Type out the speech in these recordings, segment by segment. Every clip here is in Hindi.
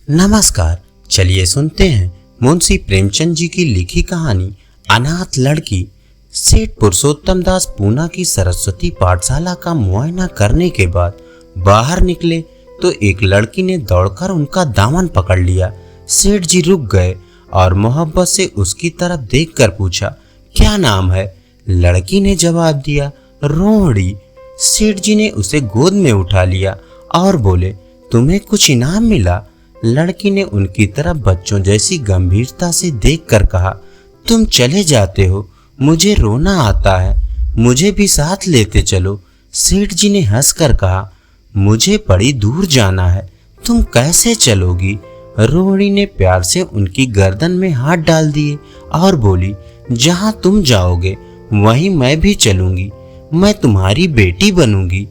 नमस्कार, चलिए सुनते हैं मुंशी प्रेमचंद जी की लिखी कहानी अनाथ लड़की। सेठ पुरुषोत्तम दास पूना की सरस्वती पाठशाला का मुआयना करने के बाद बाहर निकले तो एक लड़की ने दौड़कर उनका दामन पकड़ लिया। सेठ जी रुक गए और मोहब्बत से उसकी तरफ देखकर पूछा, क्या नाम है? लड़की ने जवाब दिया, रोहड़ी। सेठ जी ने उसे गोद में उठा लिया और बोले, तुम्हें कुछ इनाम मिला? लड़की ने उनकी तरफ बच्चों जैसी गंभीरता से देखकर कहा, तुम चले जाते हो, मुझे रोना आता है, मुझे भी साथ लेते चलो। सेठ जी ने हंसकर कहा, मुझे बड़ी दूर जाना है, तुम कैसे चलोगी? रोहिणी ने प्यार से उनकी गर्दन में हाथ डाल दिए और बोली, जहां तुम जाओगे वहीं मैं भी चलूंगी, मैं तुम्हारी बेटी बनूंगी।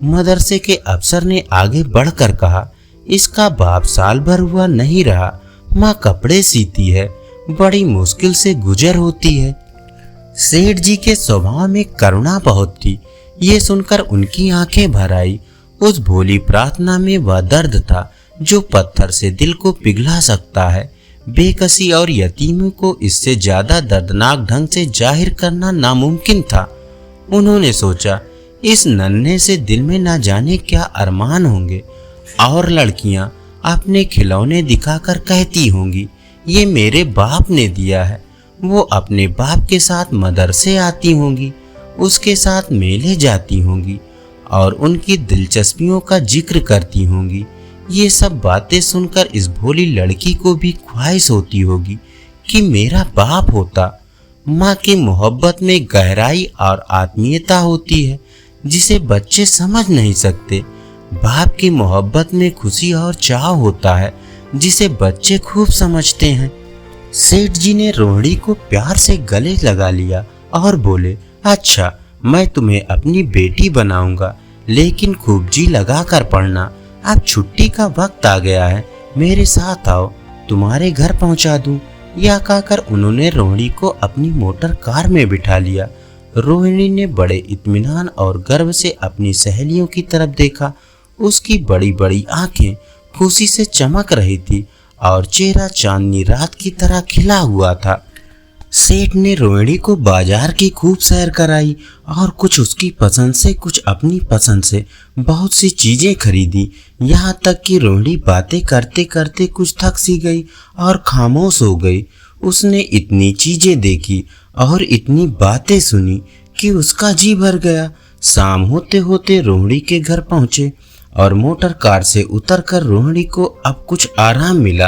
मदरसे के अफसर ने आगे बढ़कर कहा, इसका बाप साल भर हुआ नहीं रहा, माँ कपड़े सीती है, बड़ी मुश्किल से गुजर होती है। सेठ जी के स्वभाव में करुणा बहुत थी, ये सुनकर उनकी आंखें भर आई। उस भोली प्रार्थना में वह दर्द था जो पत्थर से दिल को पिघला सकता है। बेकसी और यतीमों को इससे ज्यादा दर्दनाक ढंग से जाहिर करना नामुमकिन था। उन्होंने सोचा, इस नन्हे से दिल में ना जाने क्या अरमान होंगे और लड़कियां अपने खिलौने दिखाकर कहती होंगी, ये मेरे बाप ने दिया है। वो अपने बाप के साथ मदरसे आती होंगी, उसके साथ मेले जाती होंगी और उनकी दिलचस्पियों का जिक्र करती होंगी। ये सब बातें सुनकर इस भोली लड़की को भी ख्वाहिश होती होगी कि मेरा बाप होता। माँ की मोहब्बत में गहराई और आत्मीयता होती है जिसे बच्चे समझ नहीं सकते। बाप की मोहब्बत में खुशी और चाह होता है जिसे बच्चे खूब समझते हैं। सेठ जी ने रोहिणी को प्यार से गले लगा लिया और बोले, अच्छा, मैं तुम्हें अपनी बेटी बनाऊंगा, लेकिन खूब जी लगा कर पढ़ना। अब छुट्टी का वक्त आ गया है, मेरे साथ आओ, तुम्हारे घर पहुंचा दूं। यह कहकर उन्होंने रोहिणी को अपनी मोटर कार में बिठा लिया। रोहिणी ने बड़े इत्मीनान और गर्व से अपनी सहेलियों की तरफ देखा। उसकी बड़ी बड़ी आंखें खुशी से चमक रही थी और चेहरा चांदनी रात की तरह खिला हुआ था। सेठ ने रोहिणी को बाजार की खूब सैर कराई और कुछ उसकी पसंद से कुछ अपनी पसंद से बहुत सी चीजें खरीदी। यहाँ तक कि रोहिणी बातें करते करते कुछ थक सी गई और खामोश हो गई। उसने इतनी चीजें देखी और इतनी बातें सुनी कि उसका जी भर गया। शाम होते होते रोहिणी के घर पहुंचे और मोटर कार से उतरकर रोहिणी को अब कुछ आराम मिला।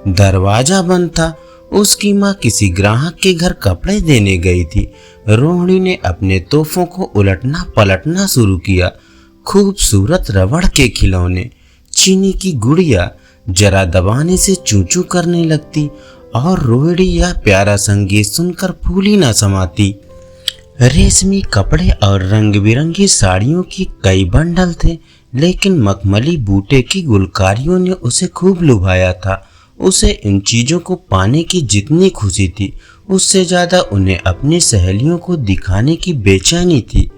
दरवाजा बंद था। उसकी माँ किसी ग्राहक के घर कपड़े देने गई थी। रोहिणी ने अपने तोहफों को उलटना पलटना शुरू किया। खूबसूरत रबड़ के खिलौने, चीनी की गुड़िया जरा दबाने से चूं चूं करने लगती और रोहिणी यह प्यारा संगीत सुनकर फूली न समाती। रेशमी कपड़े और रंग बिरंगी साड़ियों की कई बंडल थे, लेकिन मखमली बूटे की गुलकारियों ने उसे खूब लुभाया था। उसे इन चीजों को पाने की जितनी खुशी थी, उससे ज्यादा उन्हें अपनी सहेलियों को दिखाने की बेचैनी थी।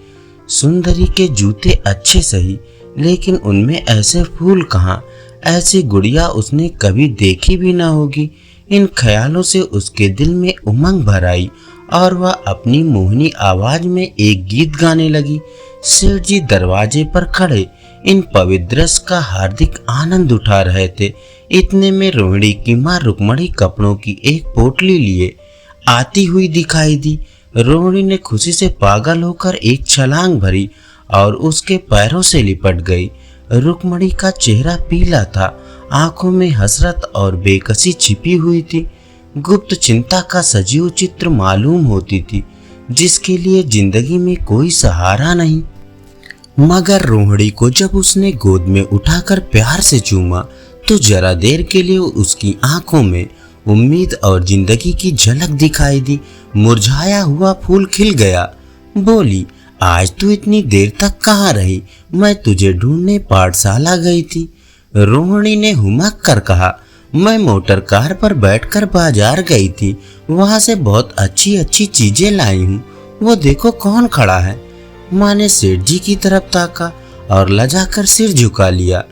सुंदरी के जूते अच्छे सही, लेकिन उनमें ऐसे फूल कहाँ, ऐसी गुड़िया उसने कभी देखी भी ना होगी। इन ख्यालों से उसके दिल में उमंग भर आई और वह अपनी मोहनी आवाज में एक गीत गाने लगी। सेठ जी दरवाजे पर खड़े इन पवित्र दृश्य का हार्दिक आनंद उठा रहे थे। इतने में रोहिणी की माँ रुक्मणी कपड़ों की एक पोटली लिए आती हुई दिखाई दी। रोहिणी ने खुशी से पागल होकर एक छलांग भरी और उसके पैरों से लिपट गई। रुक्मणी का चेहरा पीला था, आंखों में हसरत और बेकसी छिपी हुई थी। गुप्त चिंता का सजीव चित्र मालूम होती थी, जिसके लिए जिंदगी में कोई सहारा नहीं। मगर रोहिणी को जब उसने गोद में उठाकर प्यार से चूमा तो जरा देर के लिए उसकी आंखों में उम्मीद और जिंदगी की झलक दिखाई दी। मुरझाया हुआ फूल खिल गया। बोली, आज तू इतनी देर तक कहाँ रही? मैं तुझे ढूंढने पाठशाला गई थी। रोहिणी ने हुमक कर कहा, मैं मोटर कार पर बैठकर बाजार गई थी, वहां से बहुत अच्छी अच्छी चीजें लाई हूँ। वो देखो कौन खड़ा है। माँ ने सेठ जी की तरफ ताका और लजाकर सिर झुका लिया।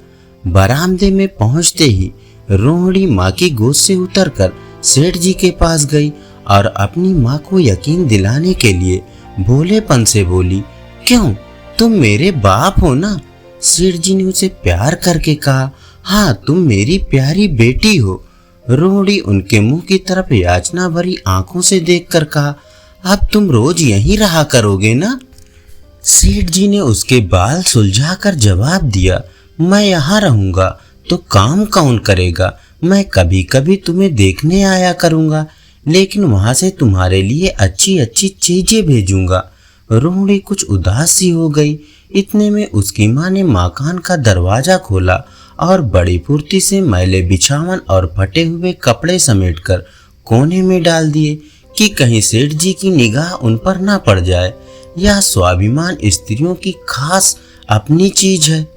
बरामदे में पहुंचते ही रोहिणी माँ की गोद से उतरकर सेठ जी के पास गई और अपनी माँ को यकीन दिलाने के लिए भोलेपन से बोली, क्यों, तुम मेरे बाप हो ना? सेठ जी ने उसे प्यार करके कहा, हाँ, तुम मेरी प्यारी बेटी हो। रोहिणी उनके मुंह की तरफ याचना भरी आंखों से देखकर कहा, अब तुम रोज यहीं रहा करोगे ना? सेठ जी ने उसके बाल सुलझाकर जवाब दिया, मैं यहाँ रहूंगा तो काम कौन करेगा? मैं कभी कभी तुम्हें देखने आया करूंगा, लेकिन वहां से तुम्हारे लिए अच्छी अच्छी चीजें भेजूंगा। रोहिणी कुछ उदास सी हो गई। इतने में उसकी माँ ने मकान का दरवाजा खोला और बड़ी फुर्ती से मैले बिछावन और फटे हुए कपड़े समेटकर कोने में डाल दिए कि कहीं सेठ जी की निगाह उन पर ना पड़ जाए। यह स्वाभिमान स्त्रियों की खास अपनी चीज है।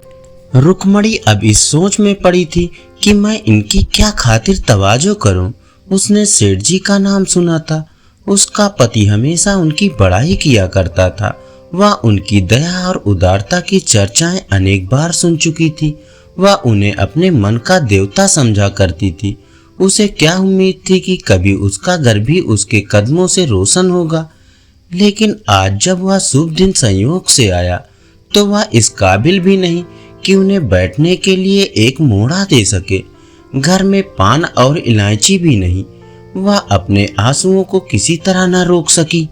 रुक्मणी अब इस सोच में पड़ी थी कि मैं इनकी क्या खातिर तवाजो करूं। उसने सेठ जी का नाम सुना था। उसका पति हमेशा उनकी बड़ाई किया करता था। वह उनकी दया और उदारता की चर्चाएं अनेक बार सुन चुकी थी। वह उन्हें अपने मन का देवता समझा करती थी। उसे क्या उम्मीद थी कि कभी उसका घर भी उसके कदमों से रोशन होगा, लेकिन आज जब वह शुभ दिन संयोग से आया तो वह इस काबिल भी नहीं कि उन्हें बैठने के लिए एक मोड़ा दे सके। घर में पान और इलायची भी नहीं। वह अपने आंसुओं को किसी तरह न रोक सकी।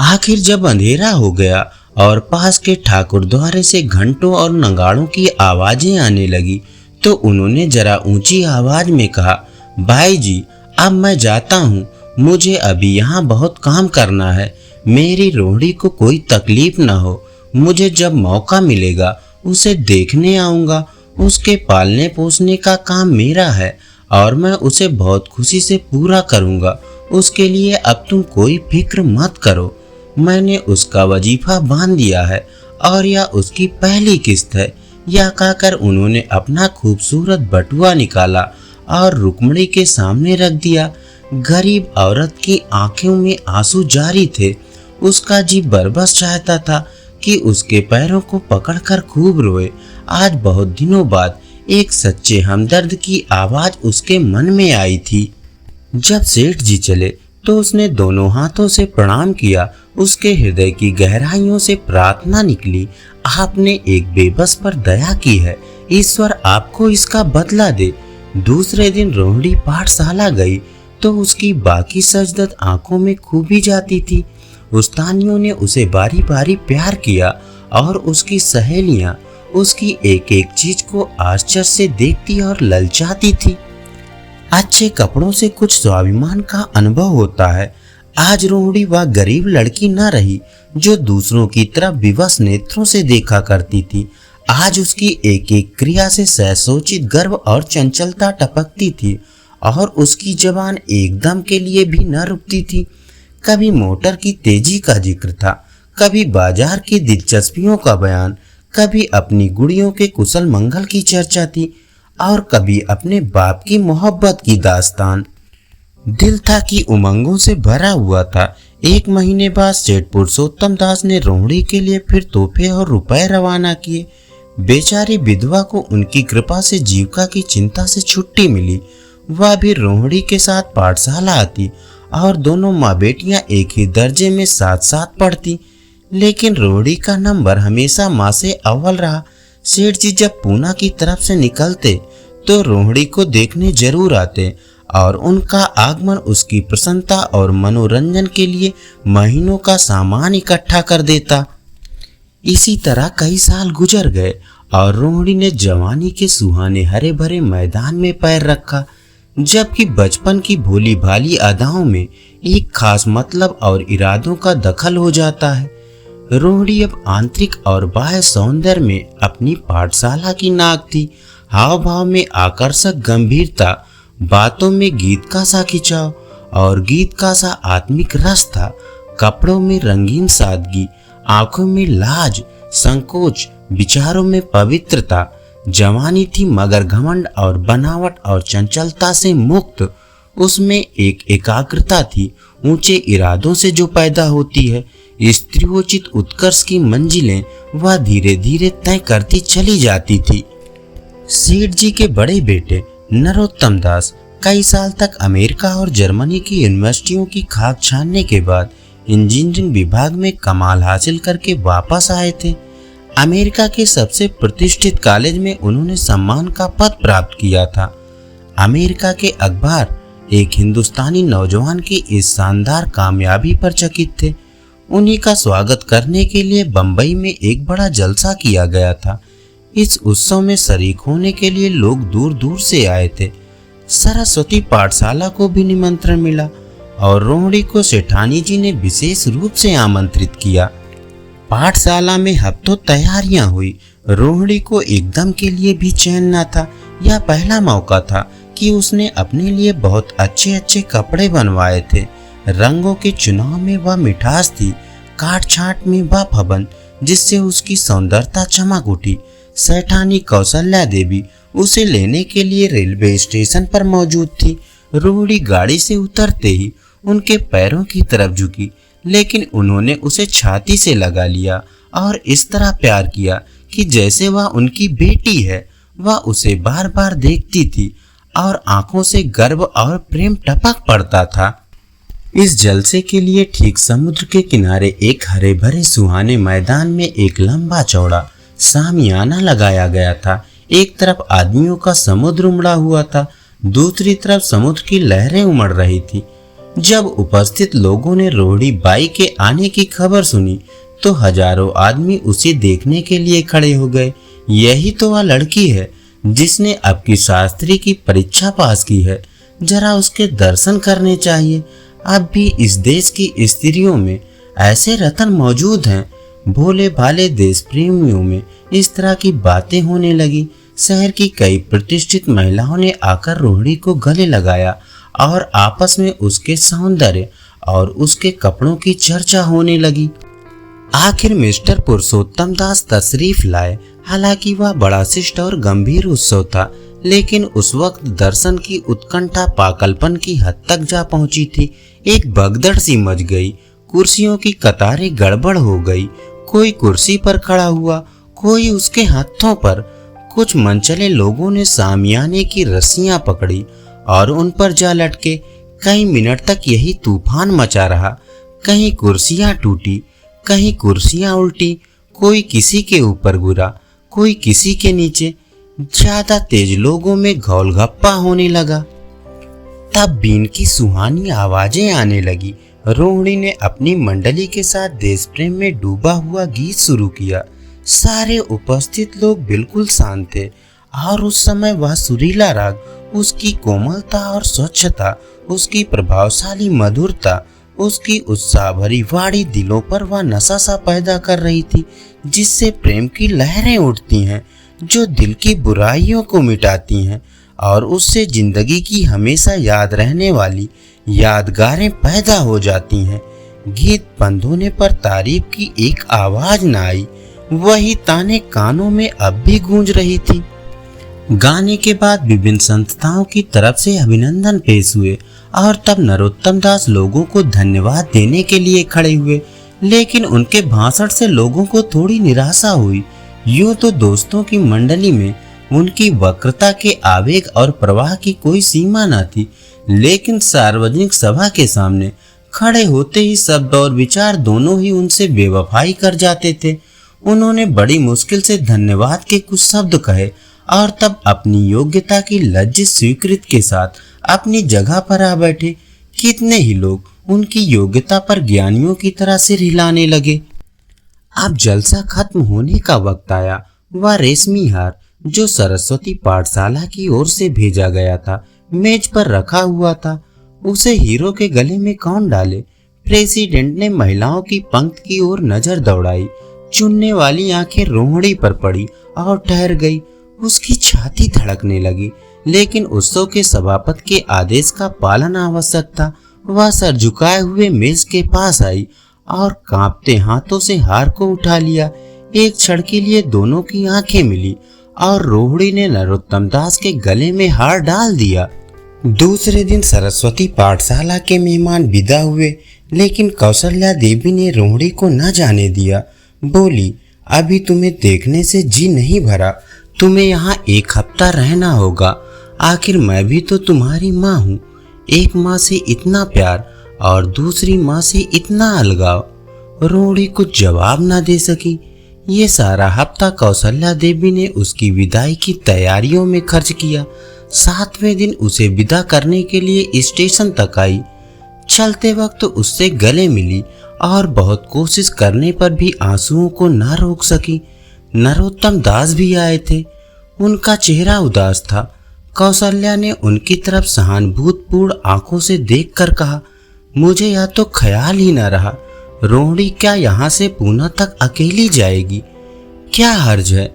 आखिर जब अंधेरा हो गया और पास के ठाकुर द्वारे से घंटों और नगाड़ों की आवाजें आने लगी तो उन्होंने जरा ऊंची आवाज में कहा, भाई जी, अब मैं जाता हूँ। मुझे अभी यहाँ बहुत काम करना है। मेरी रोहिणी को कोई तकलीफ ना हो। मुझे जब मौका मिलेगा उसे देखने आऊँगा। उसके पालने पोसने का काम मेरा है और मैं उसे बहुत खुशी से पूरा करूँगा। उसके लिए अब तुम कोई फिक्र मत करो। मैंने उसका वजीफा बांध दिया है और यह उसकी पहली किस्त है। यह कहकर उन्होंने अपना खूबसूरत बटुआ निकाला और रुक्मणी के सामने रख दिया। गरीब औरत की आंखों में आंसू जारी थे। उसका जी बरबस चाहता था कि उसके पैरों को पकड़कर खूब रोए। आज बहुत दिनों बाद एक सच्चे हमदर्द की आवाज उसके मन में आई थी। जब सेठ जी चले तो उसने दोनों हाथों से प्रणाम किया। उसके हृदय की गहराइयों से प्रार्थना निकली, आपने एक बेबस पर दया की है, ईश्वर आपको इसका बदला दे। दूसरे दिन रोहिणी पाठशाला गई तो उसकी बाकी सजदत आंखों में खूबी जाती थी। उस्तानियों ने उसे बारी बारी प्यार किया और उसकी सहेलियां उसकी एक एक चीज को आश्चर्य से देखती और ललचाती थी। अच्छे कपड़ों से कुछ स्वाभिमान का अनुभव होता है। आज रोहिणी वह गरीब लड़की न रही जो दूसरों की तरफ विवश नेत्रों से देखा करती थी। आज उसकी एक एक क्रिया से सहसोचित गर्व और चंचलता टपकती थी और उसकी जबान एकदम के लिए भी न रुकती थी। कभी मोटर की तेजी का जिक्र था, कभी बाजार की दिलचस्पियों का बयान, कभी अपनी गुड़ियों के कुशल मंगल की चर्चा थी और कभी अपने बाप की मोहब्बत की दास्तान। दिल था कि उमंगों से भरा हुआ था। एक महीने बाद सेठ पुरुषोत्तम दास ने रोहिणी के लिए फिर तोहफे और रुपए रवाना किए। बेचारी विधवा को उनकी कृपा से जीविका की चिंता से छुट्टी मिली। वह भी रोहिणी के साथ पाठशाला आती और दोनों माँ बेटियां एक ही दर्जे में साथ साथ पढ़ती, लेकिन रोहिणी का नंबर हमेशा माँ से अव्वल रहा। सेठ जी जब पूना की तरफ से निकलते तो रोहिणी को देखने जरूर आते और उनका आगमन उसकी प्रसन्नता और मनोरंजन के लिए महीनों का सामान इकट्ठा कर देता। इसी तरह कई साल गुजर गए और रोहिणी ने जवानी के सुहाने हरे भरे मैदान में पैर रखा, जबकि बचपन की भोली भाली अदाओं में एक खास मतलब और इरादों का दखल हो जाता है। रोहिणी अब आंतरिक और बाह्य सौंदर्य में अपनी पाठशाला की नाक थी। हाव भाव में आकर्षक गंभीरता, बातों में गीत का सा खिंचाव और गीत का सा आत्मिक रस था। कपड़ों में रंगीन सादगी, आंखों में लाज संकोच, विचारों में पवित्रता। जवानी थी मगर घमंड और बनावट और चंचलता से मुक्त। उसमें एक एकाग्रता थी, ऊंचे इरादों से जो पैदा होती है। स्त्रियोचित उत्कर्ष की मंजिलें वह धीरे धीरे तय करती चली जाती थी। सेठ जी के बड़े बेटे नरोत्तम दास कई साल तक अमेरिका और जर्मनी की यूनिवर्सिटियों की खाक छानने के बाद इंजीनियरिंग विभाग में कमाल हासिल करके वापस आए थे। अमेरिका के सबसे प्रतिष्ठित कॉलेज में उन्होंने सम्मान का पद प्राप्त किया था। अमेरिका के अखबार एक हिंदुस्तानी नौजवान की इस शानदार कामयाबी पर चकित थे। उन्हीं का स्वागत करने के लिए बंबई में एक बड़ा जलसा किया गया था। इस उत्सव में शरीक होने के लिए लोग दूर दूर से आए थे। सरस्वती पाठशाला को भी निमंत्रण मिला और रोहिणी को सेठानी जी ने विशेष रूप से आमंत्रित किया। पाठशाला में हफ्तों तैयारियां हुई। रोहिणी को एकदम के लिए भी चैन न था। यह पहला मौका था कि उसने अपने लिए बहुत अच्छे अच्छे कपड़े बनवाए थे। रंगों के चुनाव में वह मिठास थी, काट छाट में वह फबन जिससे उसकी सौंदर्यता चमक उठी। सेठानी कौशल्या देवी उसे लेने के लिए रेलवे स्टेशन पर मौजूद थी। रोहिणी गाड़ी से उतरते ही उनके पैरों की तरफ झुकी, लेकिन उन्होंने उसे छाती से लगा लिया और इस तरह प्यार किया कि जैसे वह उनकी बेटी है। वह उसे बार बार देखती थी और आंखों से गर्व और प्रेम टपक पड़ता था। इस जलसे के लिए ठीक समुद्र के किनारे एक हरे भरे सुहाने मैदान में एक लंबा चौड़ा सामियाना लगाया गया था। एक तरफ आदमियों का समुद्र उमड़ा हुआ था, दूसरी तरफ समुद्र की लहरें उमड़ रही थी। जब उपस्थित लोगों ने रोहिणी बाई के आने की खबर सुनी तो हजारों आदमी उसे देखने के लिए खड़े हो गए। यही तो वह लड़की है जिसने अब की शास्त्री की परीक्षा पास की है। जरा उसके दर्शन करने चाहिए। अब भी इस देश की स्त्रियों में ऐसे रत्न मौजूद हैं। भोले भाले देश प्रेमियों में इस तरह की बातें होने लगी। शहर की कई प्रतिष्ठित महिलाओं ने आकर रोहिणी को गले लगाया और आपस में उसके सौंदर्य और उसके कपड़ों की चर्चा होने लगी। आखिर मिस्टर पुरुषोत्तम दास तशरीफ लाए। हालांकि वह बड़ा शिष्ट और गंभीर उत्सव था, लेकिन उस वक्त दर्शन की उत्कंठा पागलपन की हद तक जा पहुंची थी। एक भगदड़ सी मच गई। कुर्सियों की कतारें गड़बड़ हो गई। कोई कुर्सी पर खड़ा हुआ, कोई उसके हाथों पर। कुछ मनचले लोगों ने सामियाने की रस्सियां पकड़ी और उन पर जा लटके। कई मिनट तक यही तूफान मचा रहा। कहीं कुर्सियां टूटी, कहीं कुर्सियां उल्टी। कोई किसी के ऊपर गिरा, कोई किसी के नीचे। ज्यादा तेज लोगों में घोलगप्पा होने लगा। तब बीन की सुहानी आवाजें आने लगी। रोहिणी ने अपनी मंडली के साथ देश प्रेम में डूबा हुआ गीत शुरू किया। सारे उपस्थित लोग बिल्कुल शांत थे और उस समय वह सुरीला राग, उसकी कोमलता और स्वच्छता, उसकी प्रभावशाली मधुरता, उसकी उत्साह भरी वाणी दिलों पर वह नशा सा पैदा कर रही थी, जिससे प्रेम की लहरें उठती हैं, जो दिल की बुराइयों को मिटाती हैं और उससे जिंदगी की हमेशा याद रहने वाली यादगारें पैदा हो जाती हैं। गीत बंद होने पर तारीफ की एक आवाज न आई। वही ताने कानों में अब भी गूंज रही थी। गाने के बाद विभिन्न संस्थाओं की तरफ से अभिनंदन पेश हुए और तब नरोत्तम दास लोगों को धन्यवाद देने के लिए खड़े हुए, लेकिन उनके भाषण से लोगों को थोड़ी निराशा हुई। यूं तो दोस्तों की मंडली में उनकी वक्रता के आवेग और प्रवाह की कोई सीमा न थी, लेकिन सार्वजनिक सभा के सामने खड़े होते ही शब्द और विचार दोनों ही उनसे बेवफाई कर जाते थे। उन्होंने बड़ी मुश्किल से धन्यवाद के कुछ शब्द कहे और तब अपनी योग्यता की लज्जित स्वीकृति के साथ अपनी जगह पर आ बैठे। कितने ही लोग उनकी योग्यता पर ज्ञानियों की तरह सिर हिलाने लगे। अब जलसा खत्म होने का वक्त आया। वह रेशमी हार जो सरस्वती पाठशाला की ओर से भेजा गया था, मेज पर रखा हुआ था। उसे हीरो के गले में कौन डाले? प्रेसिडेंट ने महिलाओं की पंक्ति की ओर नजर दौड़ाई। चुनने वाली आंखें रोहिणी पर पड़ी और ठहर गई। उसकी छाती धड़कने लगी, लेकिन उत्सव के सभापति के आदेश का पालन आवश्यक था। वह सर झुकाए हुए मेज के पास आई और कांपते हाथों से हार को उठा लिया। एक क्षण के लिए दोनों की आंखें मिली और रोहिणी ने नरोत्तम दास के गले में हार डाल दिया। दूसरे दिन सरस्वती पाठशाला के मेहमान विदा हुए, लेकिन कौशल्या देवी ने रोहिणी को न जाने दिया। बोली, अभी तुम्हें देखने से जी नहीं भरा, तुम्हें यहाँ एक हफ्ता रहना होगा। आखिर मैं भी तो तुम्हारी माँ हूँ। एक माँ से इतना प्यार और दूसरी माँ से इतना अलगाव। रोड़ी कुछ जवाब ना दे सकी। ये सारा हफ्ता कौशल्या देवी ने उसकी विदाई की तैयारियों में खर्च किया। 7वें दिन उसे विदा करने के लिए स्टेशन तक आई। चलते वक्त उससे गले मिली और बहुत कोशिश करने पर भी आंसुओं को ना रोक सकी। नरोत्तम दास भी आए थे। उनका चेहरा उदास था। कौशल्या ने उनकी तरफ सहानुभूतिपूर्ण आंखों से देखकर कहा, मुझे या तो ख्याल ही न रहा, रोहिणी क्या यहाँ से पूना तक अकेली जाएगी? क्या हर्ज है,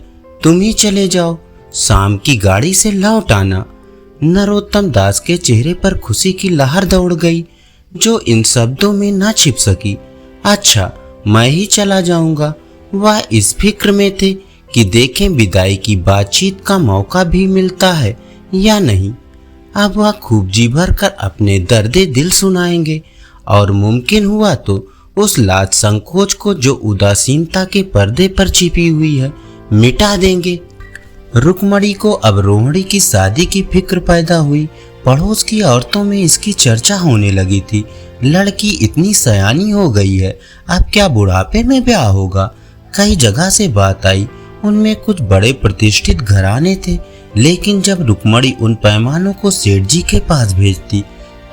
तुम ही चले जाओ, शाम की गाड़ी से लौट आना। नरोत्तम दास के चेहरे पर खुशी की लहर दौड़ गई, जो इन शब्दों में न छिप सकी। अच्छा, मैं ही चला जाऊंगा। वह इस फिक्र में थे कि देखें विदाई की बातचीत का मौका भी मिलता है या नहीं। अब वह खूब जी भर कर अपने दर्दे दिल सुनाएंगे और मुमकिन हुआ तो उस लाज संकोच को जो उदासीनता के पर्दे पर छिपी हुई है मिटा देंगे। रुक्मणी को अब रोहिणी की शादी की फिक्र पैदा हुई। पड़ोस की औरतों में इसकी चर्चा होने लगी थी। लड़की इतनी सयानी हो गई है, अब क्या बुढ़ापे में ब्याह होगा? कई जगह से बात आई। उनमें कुछ बड़े प्रतिष्ठित घराने थे, लेकिन जब रुक्मणी उन पैमानों को सेठ जी के पास भेजती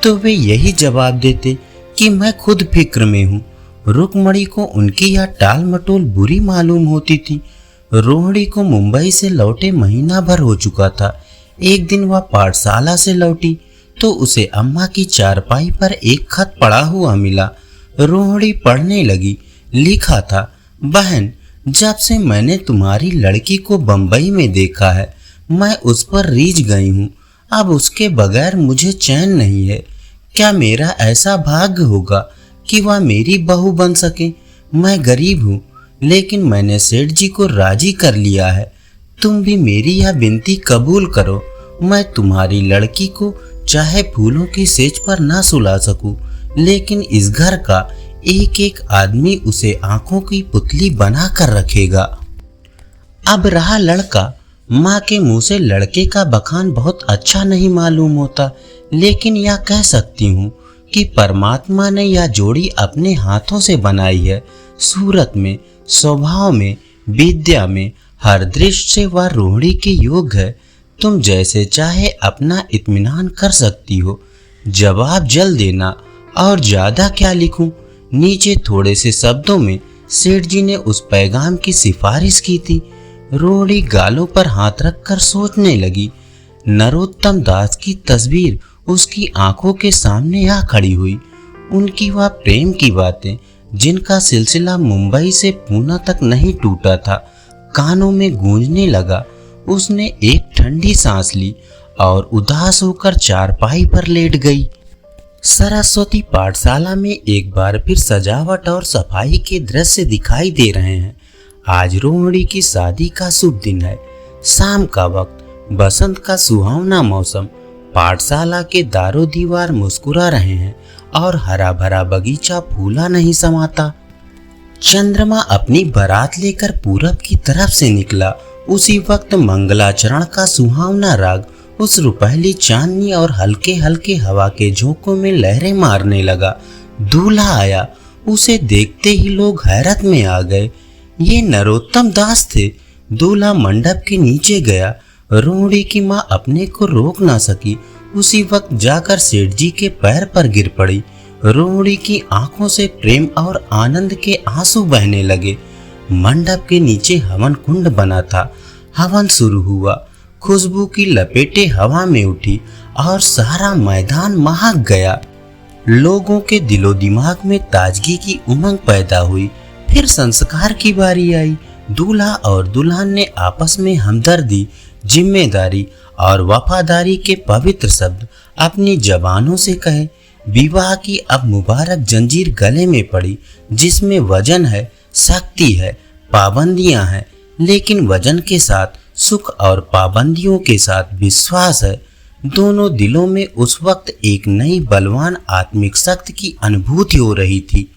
तो वे यही जवाब देते कि मैं खुद फिक्र में हूँ। रुक्मणी को उनकी यह टाल मटोल बुरी मालूम होती थी। रोहिणी को मुंबई से लौटे महीना भर हो चुका था। एक दिन वह पाठशाला से लौटी तो उसे अम्मा की चारपाई पर एक खत पड़ा हुआ मिला। रोहिणी पढ़ने लगी। लिखा था, बहन, जब से मैंने तुम्हारी लड़की को बंबई में देखा है, मैं उस पर रीझ गई हूँ। अब उसके बगैर मुझे चैन नहीं है। क्या मेरा ऐसा भाग्य होगा कि वह मेरी बहू बन सके? मैं गरीब हूँ, लेकिन मैंने सेठ जी को राजी कर लिया है। तुम भी मेरी यह विनती कबूल करो। मैं तुम्हारी लड़की को चाहे फूलों की सेज पर ना सुला सकूं, लेकिन इस घर का एक एक आदमी उसे आंखों की पुतली बना कर रखेगा। अब रहा लड़का, माँ के मुंह से लड़के का बखान बहुत अच्छा नहीं मालूम होता, लेकिन यह कह सकती हूँ कि परमात्मा ने यह जोड़ी अपने हाथों से बनाई है। सूरत में, स्वभाव में, विद्या में, हर दृष्टि से वह रोहिणी के योग्य है। तुम जैसे चाहे अपना इत्मीनान कर सकती हो। जवाब जल्द देना। और ज्यादा क्या लिखूं? नीचे थोड़े से शब्दों में सेठ जी ने उस पैगाम की सिफारिश की थी। रोहिणी गालों पर हाथ रखकर सोचने लगी। नरोत्तम दास की तस्वीर उसकी आंखों के सामने आ खड़ी हुई। उनकी वह प्रेम की बातें, जिनका सिलसिला मुंबई से पूना तक नहीं टूटा था, कानों में गूंजने लगा। उसने एक ठंडी सांस ली और उदास होकर चारपाई पर लेट गई। सरस्वती पाठशाला में एक बार फिर सजावट और सफाई के दृश्य दिखाई दे रहे हैं। आज रोहिणी की शादी का शुभ दिन है। शाम का वक्त, बसंत का सुहावना मौसम। पाठशाला के दारो दीवार मुस्कुरा रहे हैं और हरा भरा बगीचा फूला नहीं समाता। चंद्रमा अपनी बारात लेकर पूरब की तरफ से निकला। उसी वक्त मंगलाचरण का सुहावना राग उस रुपहली चांदनी और हल्के हल्के हवा के झोंकों में लहरें मारने लगा। दूल्हा आया। उसे देखते ही लोग हैरत में आ गए। ये नरोत्तम दास थे। दूल्हा मंडप के नीचे गया। रोहिणी की माँ अपने को रोक ना सकी। उसी वक्त जाकर सेठ जी के पैर पर गिर पड़ी। रोहिणी की आंखों से प्रेम और आनंद के आंसू बहने लगे। मंडप के नीचे हवन कुंड बना था। हवन शुरू हुआ। खुशबू की लपेटें हवा में उठी और सारा मैदान महक गया। लोगों के दिलो दिमाग में ताजगी की उमंग पैदा हुई। फिर संस्कार की बारी आई। दूल्हा और दुल्हन ने आपस में हमदर्दी, जिम्मेदारी और वफादारी के पवित्र शब्द अपनी जबानों से कहे। विवाह की अब मुबारक जंजीर गले में पड़ी, जिसमें वजन है, शक्ति है, पाबंदियां हैं, लेकिन वजन के साथ सुख और पाबंदियों के साथ विश्वास है। दोनों दिलों में उस वक्त एक नई बलवान आत्मिक शक्ति की अनुभूति हो रही थी।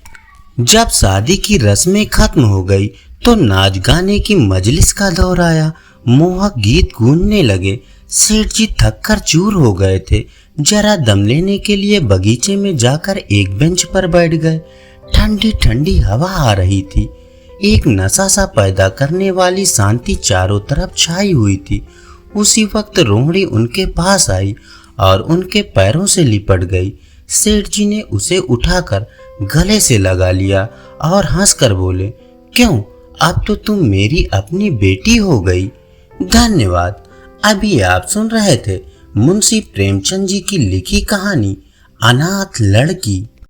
जब शादी की रस्में खत्म हो गई तो नाच गाने की मजलिस का दौर आया। मोहक गीत गूंजने लगे। सेठ जी थक कर चूर हो गए थे। जरा दम लेने के लिए बगीचे में जाकर एक बेंच पर बैठ गए। ठंडी ठंडी हवा आ रही थी। एक नशा सा पैदा करने वाली शांति चारों तरफ छाई हुई थी। उसी वक्त रोहड़ी उनके पास आई और उनके पैरों से लिपट गई। सेठ जी ने उसे उठाकर गले से लगा लिया और हंसकर बोले, क्यों, अब तो तुम मेरी अपनी बेटी हो गई। धन्यवाद। अभी आप सुन रहे थे मुंशी प्रेमचंद जी की लिखी कहानी अनाथ लड़की।